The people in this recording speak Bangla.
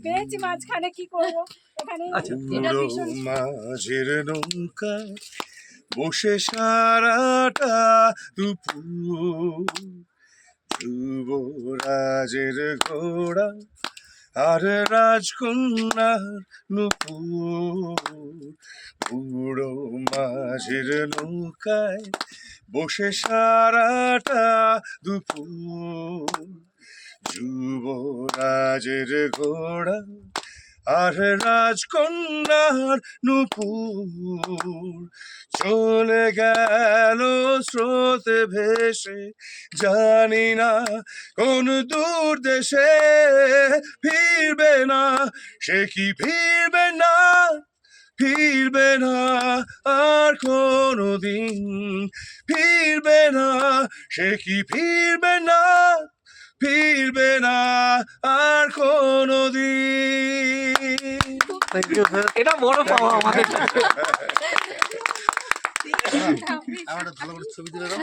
পেয়েছি মাঝখানে কি করবো এখানে মাঝের নৌকা বসে সারাটা দুপুর যুবরাজের ঘোড়া আর রাজকন্যার নুপুর বুড়ো মাঝের নৌকায় বসে সারাটা দুপুর যুবরাজের ঘোড়া আর রাজকন্যার নুপুর চলে গেল স্রোতে ভেসে জানি না কোন দূর দেশে ফিরবে না সে কি ফিরবে না ফিরবে না আর কোনদিন ফিরবে না সে কি ফিরবে না ফিরবে না আর কোনদিন। এটা বড় পাওয়া আমাদের। আমার ভালো করে ছবি তুলে দাও।